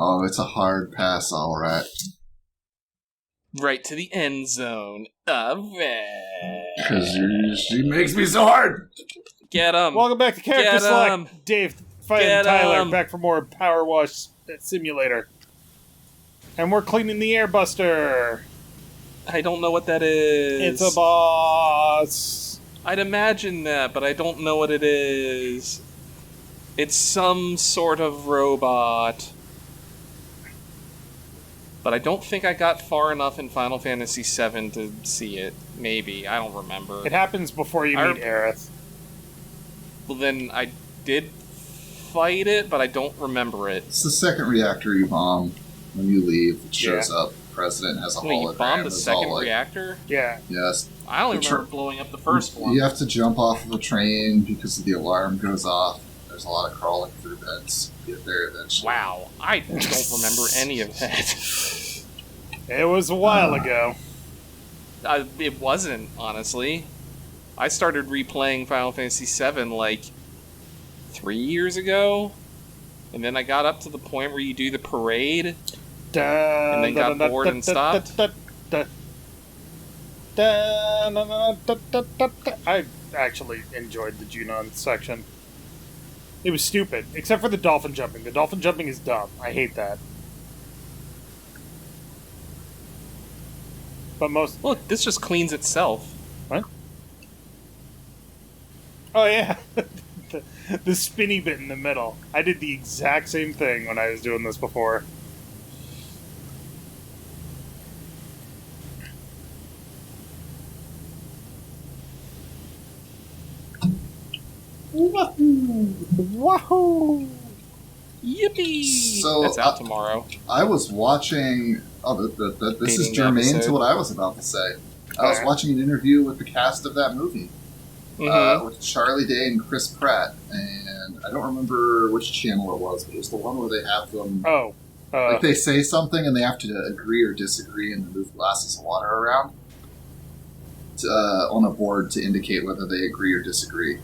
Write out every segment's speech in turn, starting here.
Oh, it's a hard pass, all right. Right to the end zone of it. Because she makes me so hard. Get him. Welcome back to CharacterSelect. Dave, and Tyler, back for more PowerWash Simulator. And we're cleaning the airbuster. I don't know what that is. It's a boss. I'd imagine that, but I don't know what it is. It's some sort of robot. But I don't think I got far enough in Final Fantasy VII to see it. Maybe. I don't remember. It happens before you meet Aerith. Well, then I did fight it, but I don't remember it. It's the second reactor you bomb when you leave. It shows up. The president has a hologram. You bombed the second reactor? Yeah. Yes. I only remember blowing up the first one. You have to jump off of a train because the alarm goes off. There's a lot of crawling through vents. Get there eventually. Wow. I don't remember any of that. It was a while ago. It wasn't, honestly. I started replaying Final Fantasy VII like 3 years ago, and then I got up to the point where you do the parade, and then got bored and stopped. I actually enjoyed the Junon section. It was stupid, except for the dolphin jumping. The dolphin jumping is dumb. I hate that. But most... Look, this just cleans itself. What? Oh, yeah. the spinny bit in the middle. I did the exact same thing when I was doing this before. Wahoo! Wahoo! Yippee! So, that's out tomorrow. I was watching... Oh, this is germane to what I was about to say. I was watching an interview with the cast of that movie. With Charlie Day and Chris Pratt. And I don't remember which channel it was, but it was the one where they have them... like they say something and they have to agree or disagree and move glasses of water around on a board to indicate whether they agree or disagree.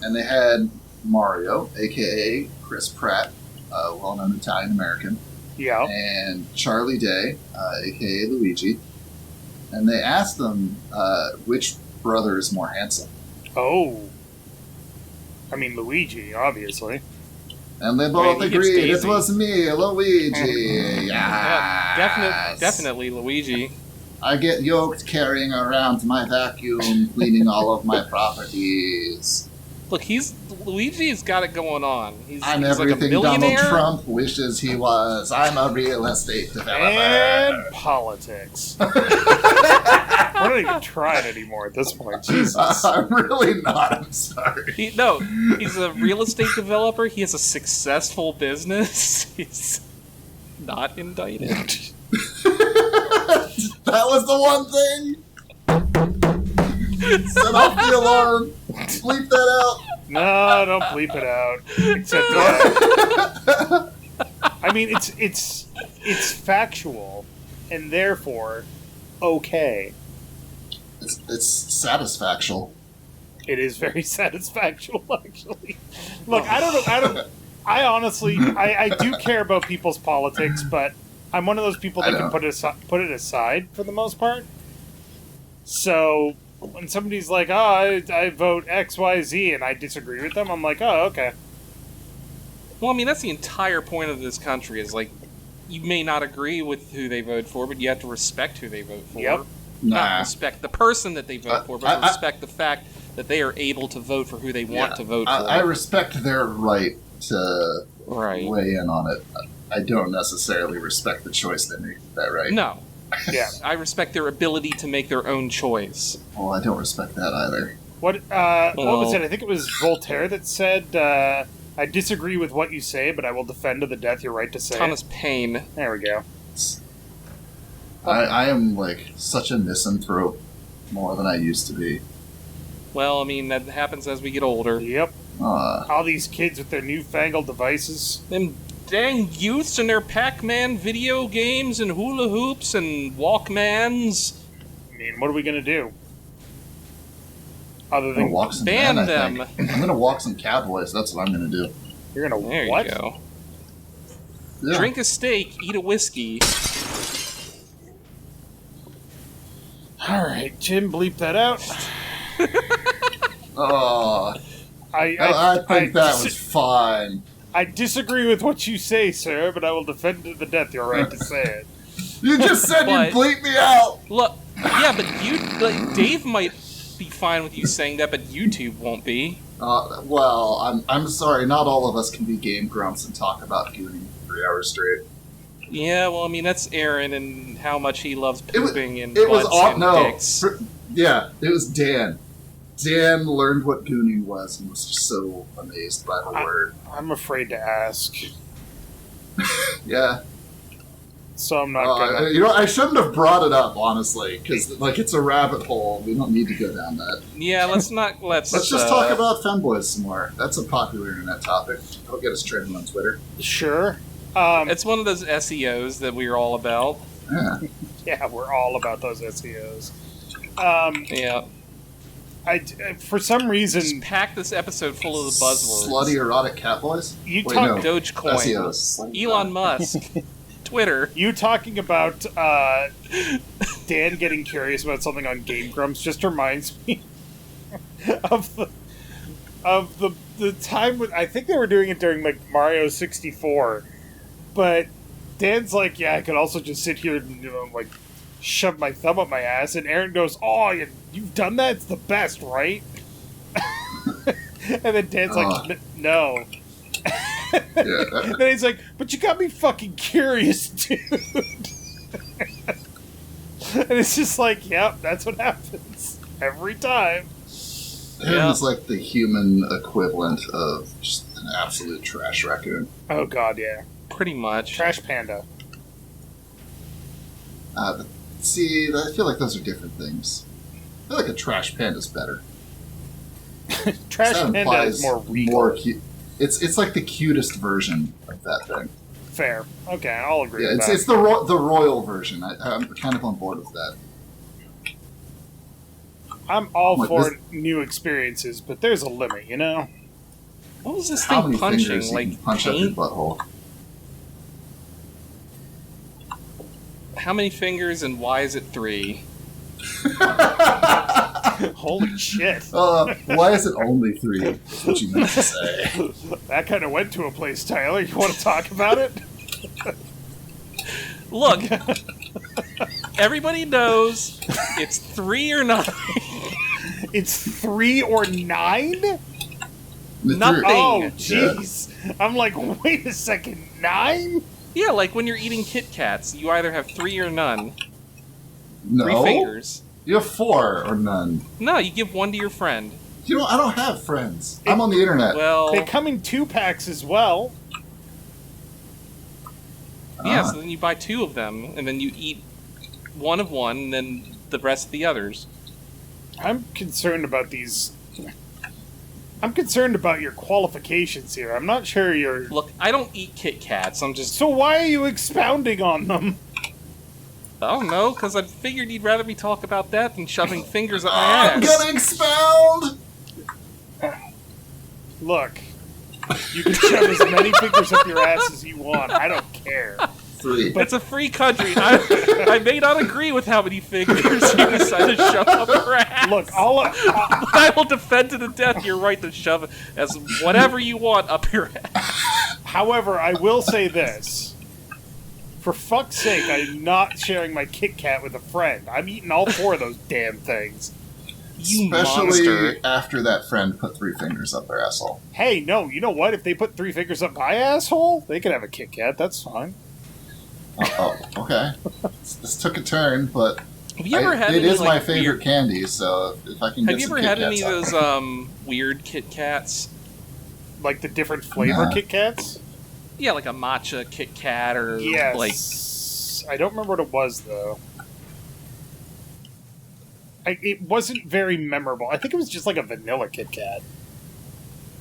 And they had Mario, a.k.a. Chris Pratt, a well-known Italian-American. Yeah. And Charlie Day, a.k.a. Luigi. And they asked them which brother is more handsome. Oh. I mean, Luigi, obviously. And they both agreed. It was me, Luigi. Yeah, definitely Luigi. I get yoked carrying around my vacuum, cleaning all of my properties. Look, Luigi's got it going on. I'm he's everything like a Donald Trump wishes he was. I'm a real estate developer. And politics. I don't even try it anymore at this point. Jesus. I'm really not. I'm sorry. He's a real estate developer. He has a successful business. He's not indicted. That was the one thing. Set off the alarm. Bleep that out. No, don't bleep it out. Except that. I mean, it's factual, and therefore okay. It's satisfactual. It is very satisfactual, actually. Look, I honestly do care about people's politics, but I'm one of those people that can put it aside for the most part. So when somebody's like, "Oh, I vote XYZ," and I disagree with them, I'm like, "Oh, okay." Well, I mean, that's the entire point of this country. Is like, you may not agree with who they vote for, but you have to respect who they vote for. Yep. Not respect the person that they vote for, but respect the fact that they are able to vote for who they want to vote for. I respect their right to weigh in on it. I don't necessarily respect the choice they make. Is that right? No. Yeah. I respect their ability to make their own choice. Well, I don't respect that either. What was it? I think it was Voltaire that said, "I disagree with what you say, but I will defend to the death your right to say." Thomas Paine. There we go. I am like such a misanthrope more than I used to be. Well, I mean, that happens as we get older. Yep. All these kids with their newfangled devices. Them dang youths and their Pac-Man video games and hula hoops and Walkmans. I mean, what are we going to do? Other than ban them. I'm going to walk some cowboys. That's what I'm going to do. You're going to what? There you go. Yeah. Drink a steak, eat a whiskey. All right, Jim, bleep that out. Oh, I think that was fine. I disagree with what you say, sir, but I will defend to the death your right to say it. You just said you'd bleep me out! Look, yeah, but Dave might be fine with you saying that, but YouTube won't be. Well, I'm sorry, not all of us can be game grumps and talk about Gooning for 3 hours straight. Yeah, well, I mean, that's Aaron and how much he loves pooping and it was butts and dicks. Yeah, it was Dan. Dan learned what Gooning was and was just so amazed by the word. I'm afraid to ask. Yeah. So I'm not gonna... You know, I shouldn't have brought it up, honestly, because, like, it's a rabbit hole. We don't need to go down that. Yeah, let's just talk about femboys some more. That's a popular internet topic. It'll get us trending on Twitter. Sure. It's one of those SEOs that we're all about. Yeah. Yeah, we're all about those SEOs. Yeah. For some reason... Just pack this episode full of the buzzwords. Slutty erotic catboys? Dogecoin. SEOs. Elon Musk. Twitter. You talking about Dan getting curious about something on Game Grumps just reminds me of the time when I think they were doing it during like Mario 64, but Dan's like, yeah, I could also just sit here and like shove my thumb up my ass, and Aaron goes, oh, you've done that? It's the best, right? And then Dan's like, no. Yeah. Then he's like, but you got me fucking curious, dude. And it's just like, yep, that's what happens every time. Aaron's like the human equivalent of just an absolute trash raccoon. Oh god, yeah. Pretty much. Trash panda. See, I feel like those are different things. I feel like a trash panda's better. Trash panda is more regal. It's like the cutest version of that thing. Fair. Okay, I'll agree with that. It's the royal version. I'm kind of on board with that. I'm all for new experiences, but there's a limit, you know? What was this How thing many punching? fingers Like you can punch up your paint? butthole? How many fingers and why is it 3? Holy shit. Why is it only 3? That's what you meant to say. That kind of went to a place, Tyler. You want to talk about it? Look, everybody knows it's 3 or 9. It's 3 or 9? Nothing. Oh, jeez. Yeah. I'm like, wait a second, 9? Yeah, like when you're eating Kit Kats, you either have 3 or none. No. 3 fingers. You have 4 or none. No, you give 1 to your friend. I don't have friends. I'm on the internet. Well, they come in 2-packs as well. Yeah, so then you buy 2 of them, and then you eat 1 of one, and then the rest of the others. I'm concerned about these... I'm concerned about your qualifications here. I'm not sure you're... Look, I don't eat Kit Kats, I'm just... So why are you expounding on them? I don't know, because I figured you'd rather me talk about that than shoving fingers up my ass. I'm gonna expound! Look, you can shove as many fingers up your ass as you want. I don't care. 3. But it's a free country. I may not agree with how many fingers you decide to shove up your ass. Look, I will defend to the death your right to shove it as whatever you want up your ass. However, I will say this. For fuck's sake, I'm not sharing my Kit Kat with a friend. I'm eating all 4 of those damn things. You Especially monster. after that friend put 3 fingers up their asshole. Hey, no, you know what? If they put 3 fingers up my asshole, they can have a Kit Kat. That's fine. Okay. This took a turn, but have you ever had it any, is like, my favorite weird... candy, so if I can get have you some ever Kit had Kats any of those weird Kit Kats? Like the different flavor Nah. Kit Kats? Yeah, like a matcha Kit Kat or Yes. like... I don't remember what it was, though. It wasn't very memorable. I think it was just like a vanilla Kit Kat.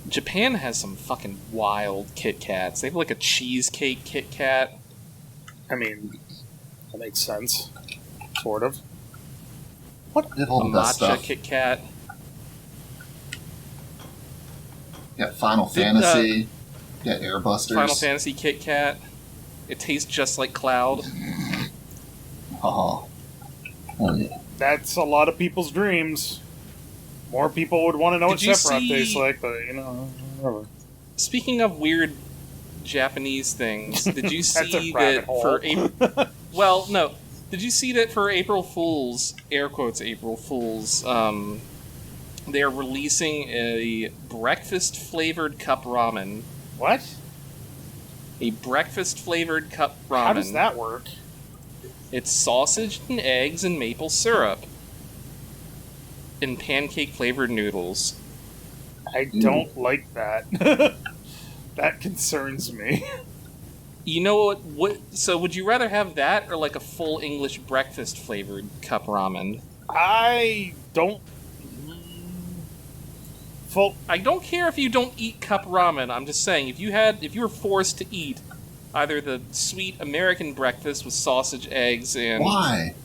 Japan has some fucking wild Kit Kats. They have like a cheesecake Kit Kat. I mean, that makes sense. Sort of. What did all A the best matcha stuff? Kit Kat. Yeah, Final Fantasy. Yeah, Airbusters. Final Fantasy Kit Kat. It tastes just like Cloud. Oh yeah. That's a lot of people's dreams. More people would want to know what Sephiroth tastes like, but whatever. Speaking of weird Japanese things, did you That's see a rabbit that hole. for April? Well, no. Did you see that for April Fools, air quotes April Fools, they're releasing a breakfast-flavored cup ramen. What? A breakfast-flavored cup ramen. How does that work? It's sausage and eggs and maple syrup. And pancake-flavored noodles. I don't like that. That concerns me. You know what? So would you rather have that or like a full English breakfast-flavored cup ramen? I don't... I don't care if you don't eat cup ramen. I'm just saying, if you were forced to eat either the sweet American breakfast with sausage, eggs, and Why?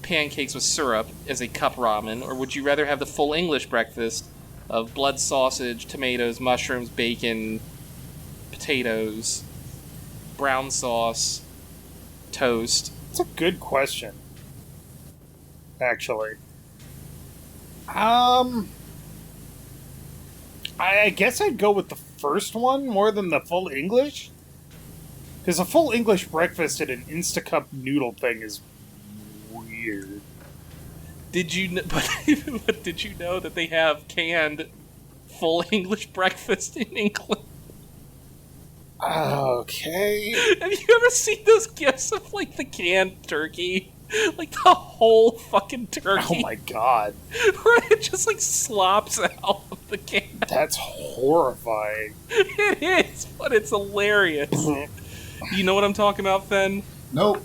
pancakes with syrup as a cup ramen, or would you rather have the full English breakfast of blood sausage, tomatoes, mushrooms, bacon, potatoes, brown sauce, toast? It's a good question, actually. I guess I'd go with the first one more than the full English. Because a full English breakfast and an Instacup noodle thing is weird. Did you but did you know that they have canned full English breakfast in England? Okay. Have you ever seen those gifs of like the canned turkey? Like the whole fucking turkey. Oh my god. Where it just like slops out of the can. That's horrifying. It is, but it's hilarious. You know what I'm talking about, Fen? Nope.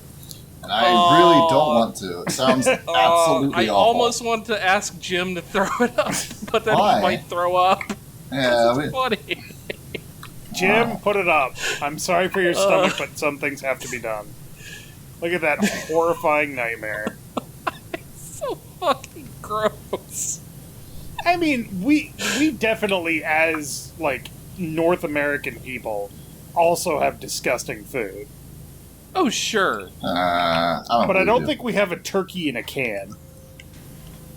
And I really don't want to. It sounds absolutely I awful. almost want to ask Jim to throw it up, but then Why? he might throw up. Yeah, It's funny. Jim, put it up. I'm sorry for your stomach, but some things have to be done. Look at that horrifying nightmare. It's so fucking gross. I mean, we definitely, as, like, North American people, also have disgusting food. Oh, sure. But I don't think we have a turkey in a can.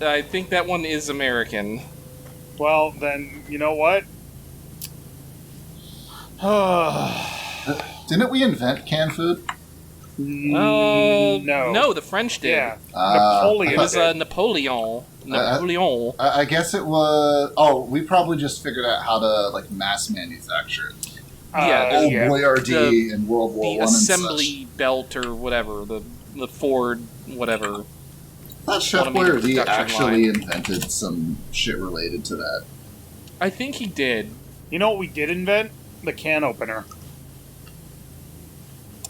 I think that one is American. Well, then, you know what? Didn't we invent canned food? No. No, the French did. Yeah. Napoleon. It was did. Napoleon. Napoleon. I guess it was... Oh, we probably just figured out how to, like, mass manufacture it. Yeah, Boyardee in World War the I assembly belt or whatever, the Ford whatever. I thought Chef automated Boyardee production actually line. invented some shit related to that. I think he did. You know what we did invent? The can opener.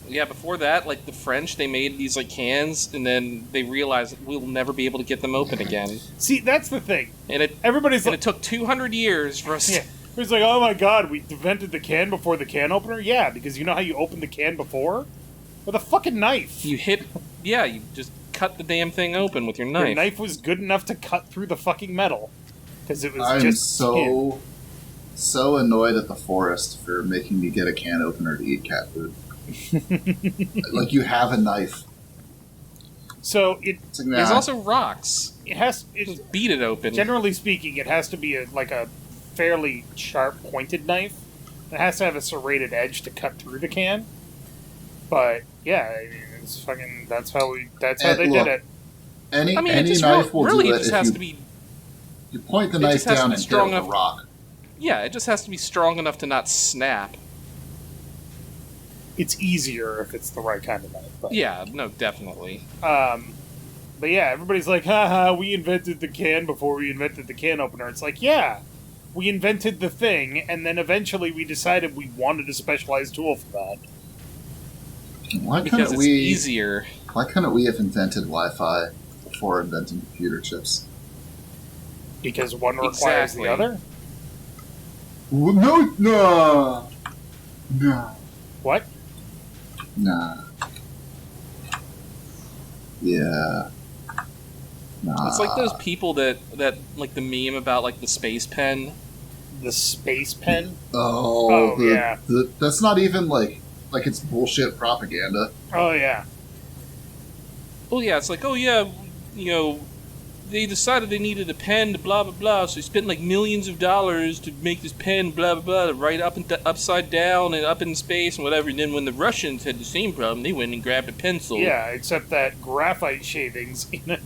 Yeah, before that, like the French, they made these like cans, and then they realized we'll never be able to get them open again. See, that's the thing. And Everybody's like, it took 200 years for us. yeah. It's like, oh my god, we invented the can before the can opener? Yeah, because you know how you opened the can before? With a fucking knife. You just cut the damn thing open with your knife. Your knife was good enough to cut through the fucking metal. Because it was I'm just so annoyed at the forest for making me get a can opener to eat cat food. Like, you have a knife. So It's like, nah. There's also rocks. Just beat it open. Generally speaking, it has to be a fairly sharp, pointed knife. It has to have a serrated edge to cut through the can. But yeah, I mean, it's fucking. That's how they did it. Any it just knife will really do it just if has you, to be. You point the knife down and hit it with a rock. Yeah, it just has to be strong enough to not snap. It's easier if it's the right kind of knife. But. Yeah, no, definitely. But yeah, everybody's like, haha, we invented the can before we invented the can opener. It's like, yeah, we invented the thing, and then eventually we decided we wanted a specialized tool for that. Because it's easier. Why couldn't we have invented Wi-Fi before inventing computer chips? Because one requires the other? No. What? Nah. Yeah. Nah. It's like those people that like the meme about like the space pen. The space pen? Oh yeah. That's not even like like it's bullshit propaganda. Oh yeah. Oh yeah, it's like, oh yeah, they decided they needed a pen to blah blah blah, so they spent like millions of dollars to make this pen blah blah blah, right up and upside down and up in space and whatever. And then when the Russians had the same problem, they went and grabbed a pencil. Yeah, except that graphite shavings in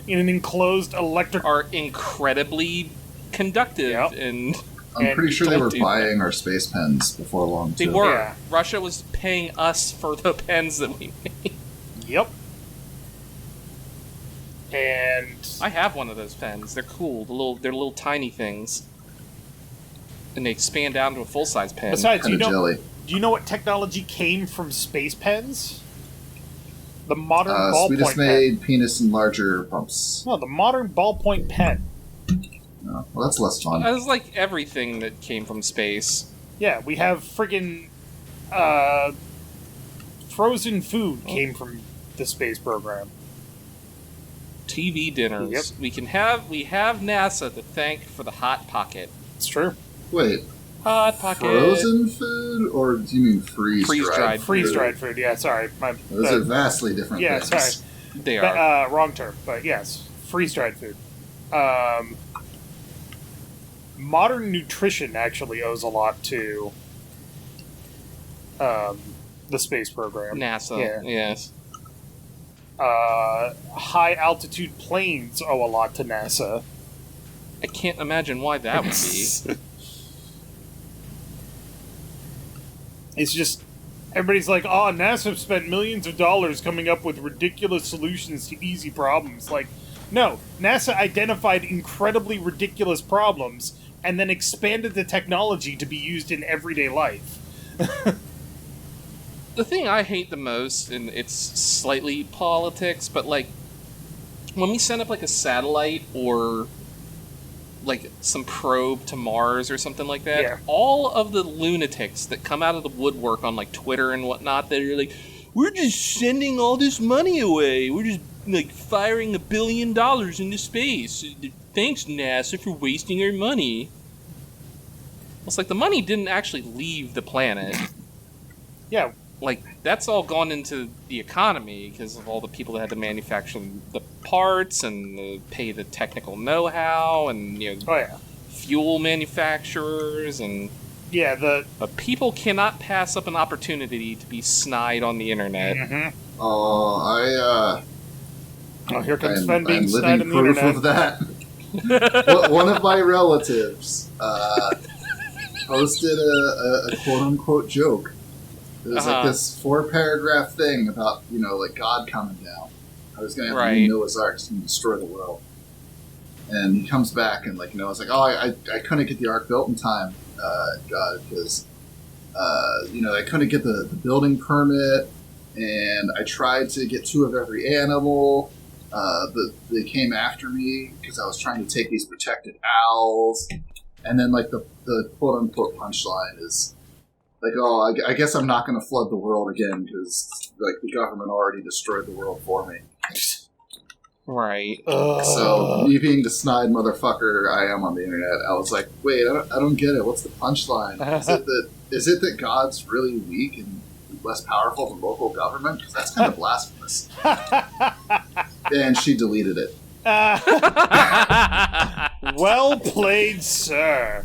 an enclosed electric are incredibly conductive and. I'm pretty sure they were buying our space pens before long too. They were. Yeah. Russia was paying us for the pens that we made. Yep. And I have one of those pens. They're cool. They're little tiny things, and they expand down to a full size pen. Besides, do jelly. you know what technology came from space pens? The modern ballpoint Sweetest pen. made penis enlarger pumps. No, the modern ballpoint pen. No, well, that's less fun. It's like everything that came from space. Yeah, we have friggin' frozen food came from the space program. TV dinners. Yep. We have NASA to thank for the Hot Pocket. It's true. Wait, Hot Pocket. frozen food, or do you mean freeze-dried? Freeze-dried food. Yeah, sorry. Those are vastly different yeah, things. sorry. They are. Wrong term, but yes, freeze-dried food. Modern nutrition actually owes a lot to the space program. NASA. Yeah. Yes. High-altitude planes owe a lot to NASA. I can't imagine why that would be. It's just... Everybody's like, oh, NASA spent millions of dollars coming up with ridiculous solutions to easy problems. Like, no. NASA identified incredibly ridiculous problems and then expanded the technology to be used in everyday life. The thing I hate the most, and it's slightly politics, but like when we send up like a satellite or like some probe to Mars or something like that, Yeah. all of the lunatics that come out of the woodwork on like Twitter and whatnot, they're like, we're just sending all this money away. We're just like firing $1 billion into space. Thanks, NASA, for wasting our money. It's like the money didn't actually leave the planet. Yeah. Like, that's all gone into the economy because of all the people that had to manufacture the parts and pay the technical know-how and, fuel manufacturers and... Yeah, But people cannot pass up an opportunity to be snide on the internet. Mm-hmm. Oh, here comes I'm Fen being snide on living the proof internet. of that. One of my relatives posted a quote-unquote joke. It was like this 4-paragraph thing about, like God coming down. I was going to have Noah's Ark to destroy the world. And he comes back and, I was like, oh, I couldn't get the Ark built in time, God, because, I couldn't get the building permit, and I tried to get 2 of every animal, but they came after me because I was trying to take these protected owls. And then, the quote-unquote punchline is, oh, I guess I'm not going to flood the world again because, the government already destroyed the world for me. Right. So, me being the snide motherfucker I am on the internet, I was like, wait, I don't get it. What's the punchline? Is it that God's really weak and less powerful than local government? Because that's kind of blasphemous. And she deleted it. Well played, sir.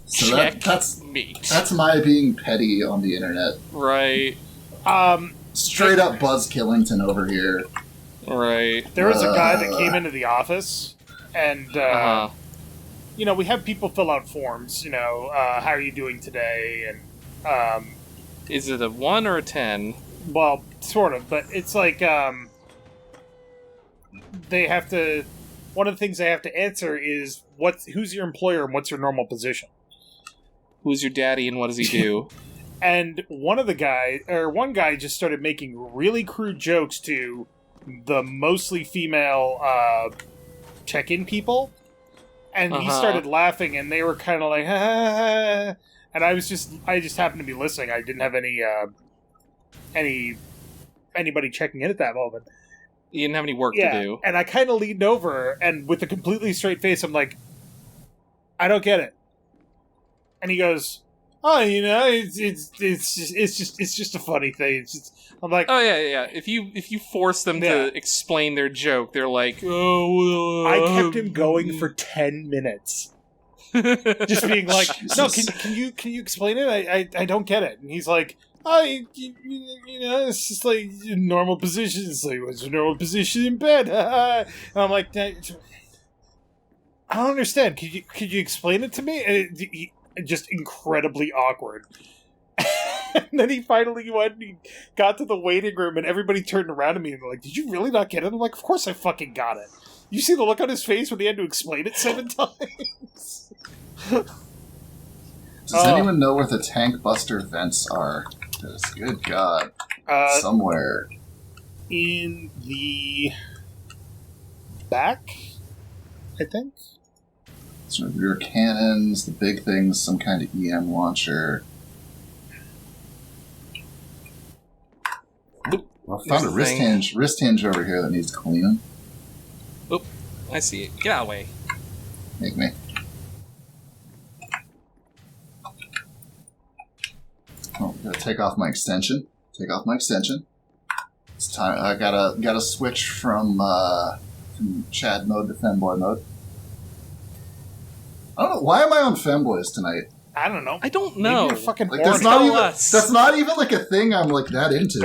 So that's my being petty on the internet. Right. Straight up Buzz Killington over here. Right. There was a guy that came into the office, and we have people fill out forms. How are you doing today? And is it a 1 or a 10? Well, sort of, but it's like they have to. One of the things they have to answer is who's your employer and what's your normal position. Who's your daddy and what does he do? And one guy just started making really crude jokes to the mostly female check-in people, and he started laughing, and they were kind of like, ah. And I just happened to be listening. I didn't have anybody checking in at that moment. You didn't have any work to do. And I kind of leaned over, and with a completely straight face, I'm like, I don't get it. And he goes, oh, it's just a funny thing. It's just, I'm like, oh yeah. If you force them to explain their joke, they're like, oh. I kept him going for 10 minutes, just being like, no, can you explain it? I don't get it. And he's like, it's just like normal position. It's like, what's your normal position in bed? And I'm like, I don't understand. Could you explain it to me? And just incredibly awkward. And then he finally went and he got to the waiting room and everybody turned around to me and they're like, did you really not get it? I'm like, of course I fucking got it. You see the look on his face when he had to explain it 7 times? Does anyone know where the tank buster vents are? Because, good God. Somewhere. In the back, I think? So rear cannons, the big things, some kind of EM launcher. Well, I found a wrist hinge over here that needs cleaning. Oop, I see it. Get out of the way. Make me. Oh, gotta take off my extension. It's time. I gotta switch from Chad mode to Femboy mode. I don't know. Why am I on Femboys tonight? I don't know. I don't know. Maybe you're fucking like, that's not even like a thing I'm like that into.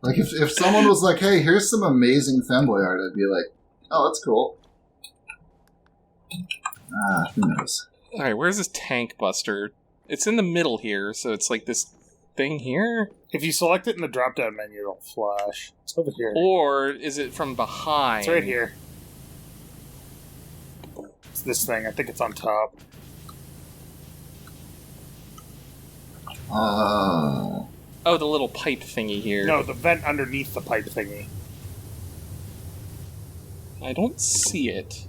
Like if someone was like, "Hey, here's some amazing Femboy art," I'd be like, "Oh, that's cool." Who knows? All right, where's this tank buster? It's in the middle here, so it's like this thing here. If you select it in the drop-down menu, it'll flash. It's over here. Or is it from behind? It's right here. It's this thing. I think it's on top. Oh, the little pipe thingy here. No, the vent underneath the pipe thingy. I don't see it.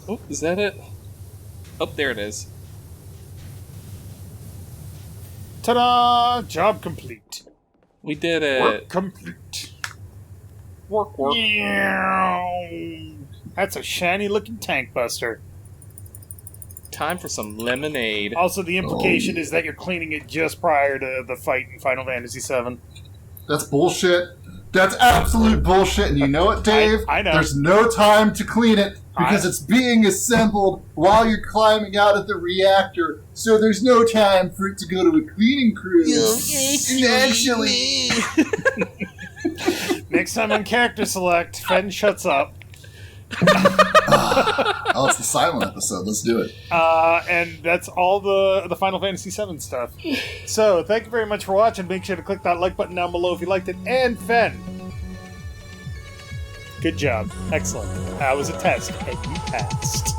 Oh, is that it? Oh, there it is. Ta-da! Job complete. We did it. Work complete. Work. That's a shiny-looking tank buster. Time for some lemonade. Also, the implication is that you're cleaning it just prior to the fight in Final Fantasy VII. that's bullshit. That's absolute bullshit. And you know what, Dave? I know. There's no time to clean it because it's being assembled while you're climbing out of the reactor. So there's no time for it to go to a cleaning crew. Actually. Next time on Character Select, Fen shuts up. Oh, it's the silent episode. Let's do it. And that's all the Final Fantasy VII stuff. So, thank you very much for watching. Make sure to click that like button down below if you liked it. And Fen, good job. Excellent. That was a test, and you passed.